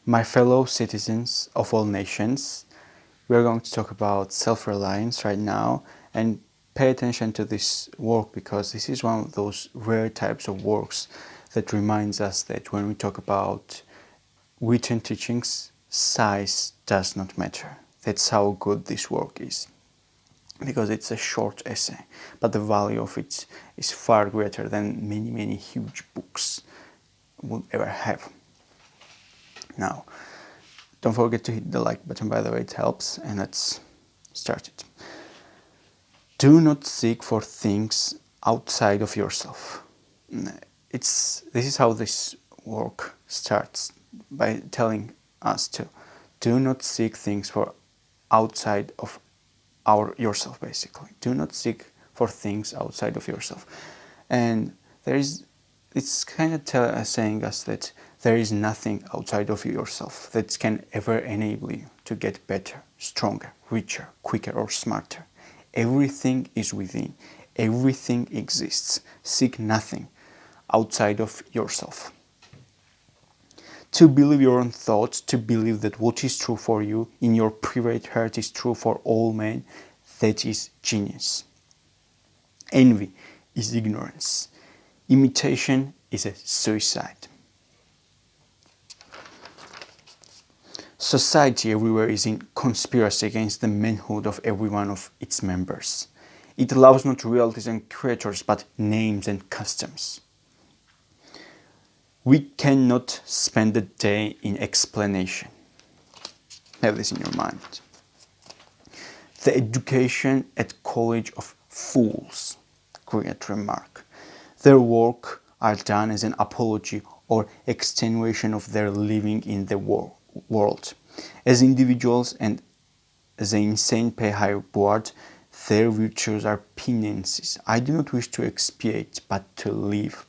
My fellow citizens of all nations, we are going to talk about self-reliance right now, and pay attention to this work because this is one of those rare types of works that reminds us that when we talk about written teachings, size does not matter. That's how good this work is, because it's a short essay, but the value of it is far greater than many huge books would ever have. Now, don't forget to hit the like button, by the way, it helps, and let's start it. Do not seek for things outside of yourself. This is how this work starts, by telling us to do not seek things for outside of yourself, basically. Do not seek for things outside of yourself. And it's kind of saying us that there is nothing outside of yourself that can ever enable you to get better, stronger, richer, quicker, or smarter. Everything is within. Everything exists. Seek nothing outside of yourself. To believe your own thoughts, to believe that what is true for you in your private heart is true for all men, that is genius. Envy is ignorance. Imitation is a suicide. Society everywhere is in conspiracy against the manhood of every one of its members. It loves not realities and creators, but names and customs. We cannot spend a day in explanation. Have this in your mind. The education at college of fools, great remark. Their work are done as an apology or extenuation of their living in the world. As individuals and as the insane pay high reward, their virtues are penances. I do not wish to expiate, but to live.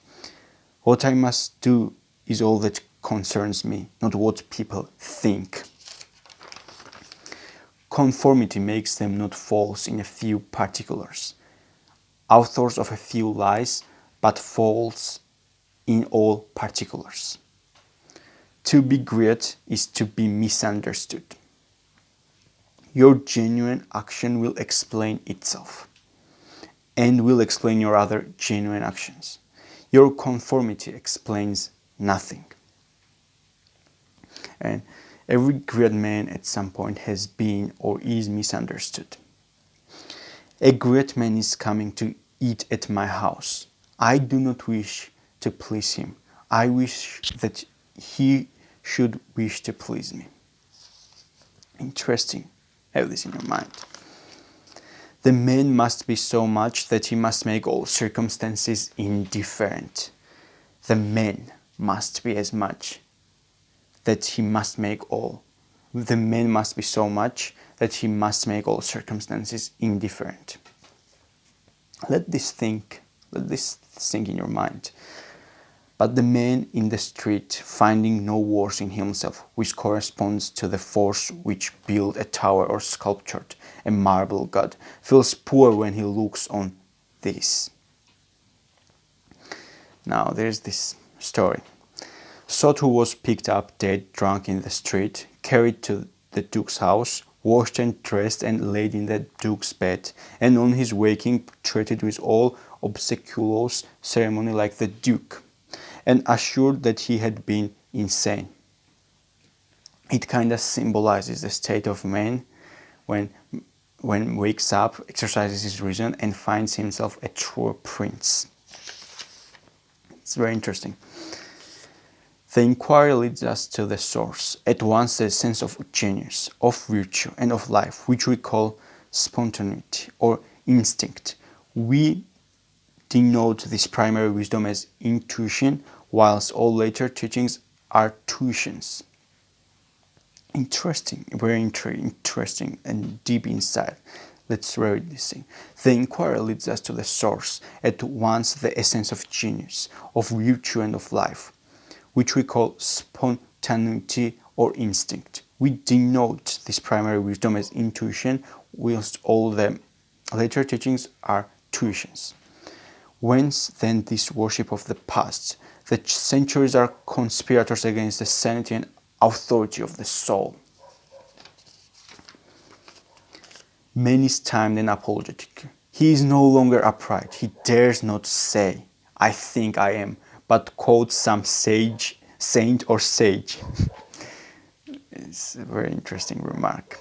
What I must do is all that concerns me, not what people think. Conformity makes them not false in a few particulars, authors of a few lies, but false in all particulars. To be great is to be misunderstood. Your genuine action will explain itself, and will explain your other genuine actions. Your conformity explains nothing. And every great man at some point has been or is misunderstood. A great man is coming to eat at my house. I do not wish to please him. I wish that he should wish to please me. Interesting. Have this in your mind. The man must be so much that he must make all circumstances indifferent. The man must be as much that he must make all. The man must be so much that he must make all circumstances indifferent. Let this sink in your mind. But the man in the street, finding no worth in himself, which corresponds to the force which built a tower or sculptured a marble god, feels poor when he looks on this. Now there's this story. Sotu was picked up dead, drunk in the street, carried to the duke's house, washed and dressed and laid in the duke's bed, and on his waking treated with all obsequious ceremony like the duke, and assured that he had been insane. It kind of symbolizes the state of man when wakes up, exercises his reason, and finds himself a true prince. It's very interesting. The inquiry leads us to the source, at once the sense of genius, of virtue, and of life, which we call spontaneity or instinct. We denote this primary wisdom as intuition, whilst all later teachings are tuitions. Interesting, very interesting and deep inside. Let's read this thing. The inquiry leads us to the source, at once the essence of genius, of virtue, and of life, which we call spontaneity or instinct. We denote this primary wisdom as intuition, whilst all the later teachings are tuitions. Whence then this worship of the past? The centuries are conspirators against the sanity and authority of the soul. Man is timed and apologetic. He is no longer upright. He dares not say, I think I am, but quotes some sage, saint or sage. It's a very interesting remark.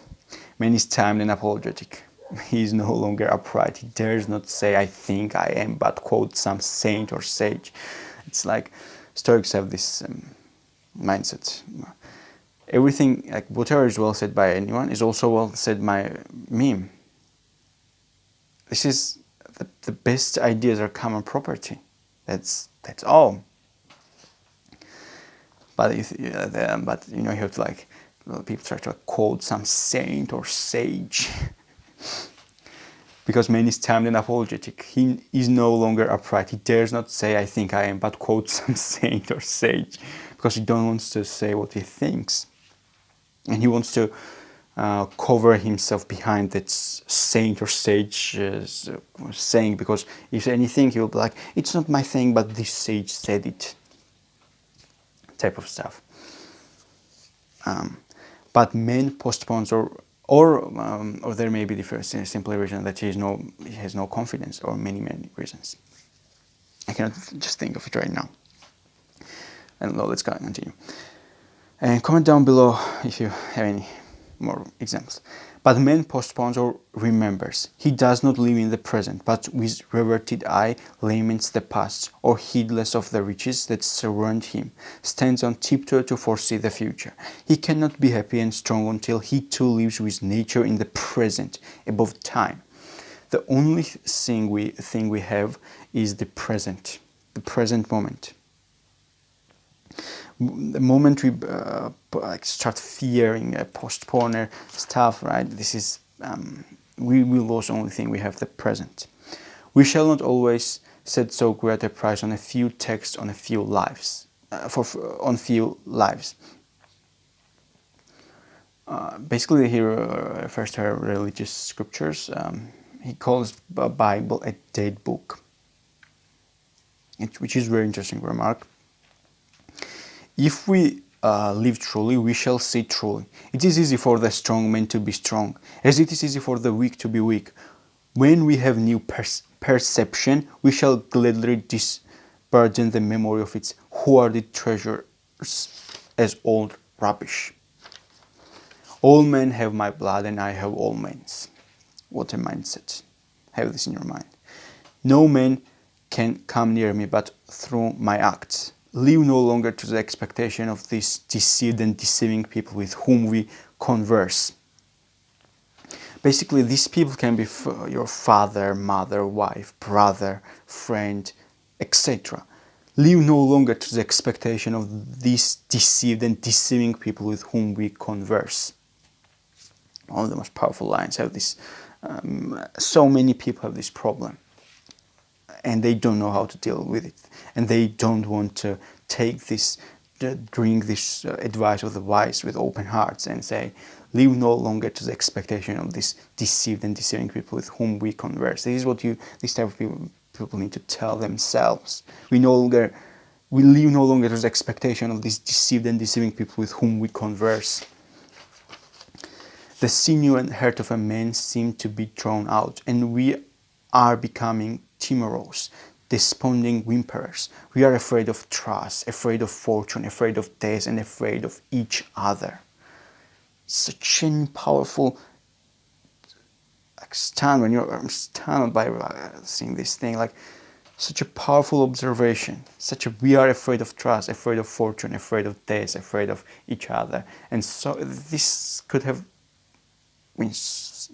Man is timed and apologetic. He is no longer upright. He dares not say, I think I am, but quotes some saint or sage. It's like Stoics have this mindset. Everything, like whatever is well said by anyone, is also well said by me. This is the best ideas are common property. That's all. But you have to people try to quote some saint or sage. Because man is timed and apologetic. He is no longer upright. He dares not say, I think I am, but quote some saint or sage. Because he don't want to say what he thinks. And he wants to cover himself behind that saint or sage saying. Because if anything, he will be like, it's not my thing, but this sage said it. Type of stuff. But man postpones or there may be different simple reason that he has no confidence, or many reasons. I cannot just think of it right now. And let's go and continue. And comment down below if you have any more examples. But man postpones or remembers. He does not live in the present, but with reverted eye laments the past, or heedless of the riches that surround him, stands on tiptoe to foresee the future. He cannot be happy and strong until he too lives with nature in the present, above time. The only thing we have is the present moment. The moment we start fearing, postpone stuff, right? This is we lose the only thing we have, the present. We shall not always set so great a price on a few texts, on a few lives, on few lives. Basically, he refers to religious scriptures. He calls the Bible a dead book, which is a very interesting remark. If we live truly, we shall see truly. It is easy for the strong man to be strong, as it is easy for the weak to be weak. When we have new perception, we shall gladly disburden the memory of its hoarded treasures as old rubbish. All men have my blood, and I have all men's. What a mindset. Have this in your mind. No man can come near me but through my acts. Live no longer to the expectation of these deceived and deceiving people with whom we converse. Basically, these people can be your father, mother, wife, brother, friend, etc. Live no longer to the expectation of these deceived and deceiving people with whom we converse. One of the most powerful lines have this. So many people have this problem, and they don't know how to deal with it, and they don't want to drink this advice of the wise with open hearts and say, live no longer to the expectation of these deceived and deceiving people with whom we converse. This is what this type of people need to tell themselves. We live no longer to the expectation of these deceived and deceiving people with whom we converse. The sinew and heart of a man seem to be drawn out, and we are becoming timorous, desponding whimperers. We are afraid of trust, afraid of fortune, afraid of death, and afraid of each other. Such a powerful when you're stunned by seeing this thing, such a powerful observation. We are afraid of trust, afraid of fortune, afraid of death, afraid of each other. And so this could have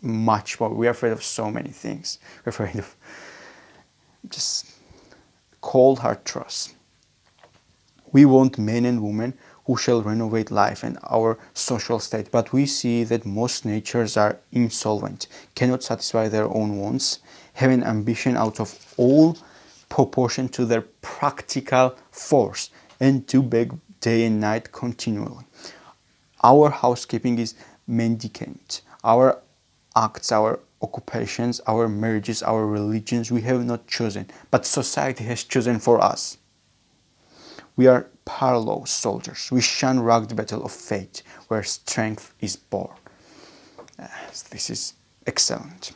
much more. We are afraid of so many things. We're afraid of just cold hard trust. We want men and women who shall renovate life and our social state, but we see that most natures are insolvent, cannot satisfy their own wants, have an ambition out of all proportion to their practical force, and do beg day and night continually. Our housekeeping is mendicant. Our acts, our occupations, our marriages, our religions, we have not chosen, but society has chosen for us. We are parallel soldiers. We shun rugged battle of fate, where strength is born. This is excellent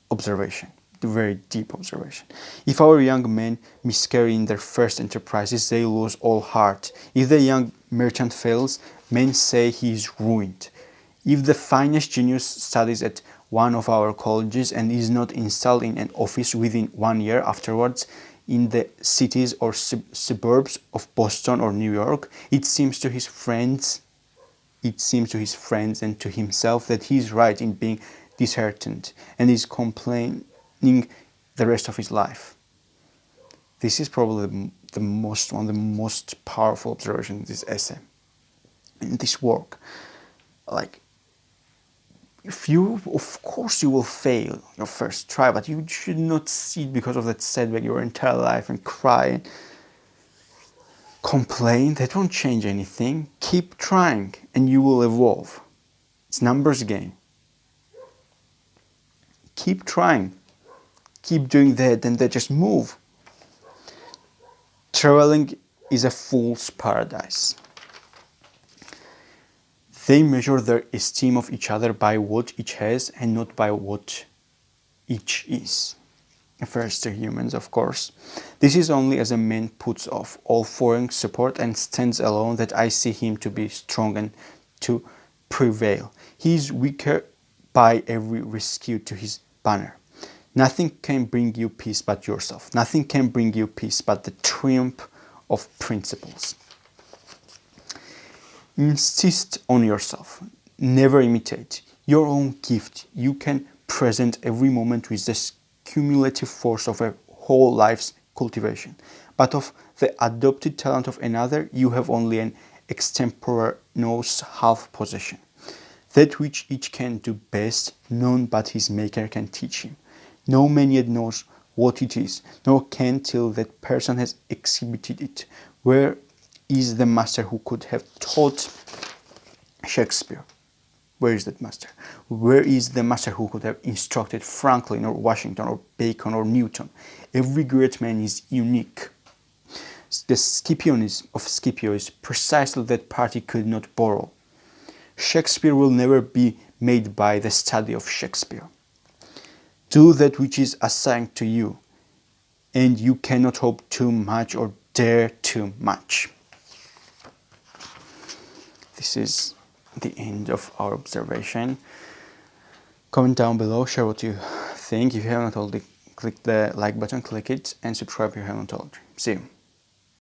observation, a very deep observation. If our young men miscarry in their first enterprises, they lose all heart. If the young merchant fails, men say he is ruined. If the finest genius studies at one of our colleges and is not installed in an office within 1 year afterwards in the cities or suburbs of Boston or New York, it seems to his friends and to himself that he is right in being disheartened and is complaining the rest of his life. This is probably one of the most powerful observations in this essay, in this work. Like, of course you will fail your first try, but you should not see it because of that setback your entire life and cry and complain. That won't change anything. Keep trying and you will evolve. It's numbers game. Keep trying. Keep doing that and then just move. Traveling is a fool's paradise. They measure their esteem of each other by what each has and not by what each is. Refers to humans, of course. This is only as a man puts off all foreign support and stands alone that I see him to be strong and to prevail. He is weaker by every rescue to his banner. Nothing can bring you peace but yourself. Nothing can bring you peace but the triumph of principles. Insist on yourself. Never imitate. Your own gift you can present every moment with the cumulative force of a whole life's cultivation. But of the adopted talent of another, you have only an extemporaneous half possession. That which each can do best, none but his maker can teach him. No man yet knows what it is, nor can till that person has exhibited it. Where is the master who could have taught Shakespeare? Where is that master? Where is the master who could have instructed Franklin or Washington or Bacon or Newton? Every great man is unique. The Scipionism of Scipio is precisely that part he could not borrow. Shakespeare will never be made by the study of Shakespeare. Do that which is assigned to you, and you cannot hope too much or dare too much. This is the end of our observation. Comment down below, share what you think. If you haven't already, click the like button, click it, and subscribe if you haven't already. See you.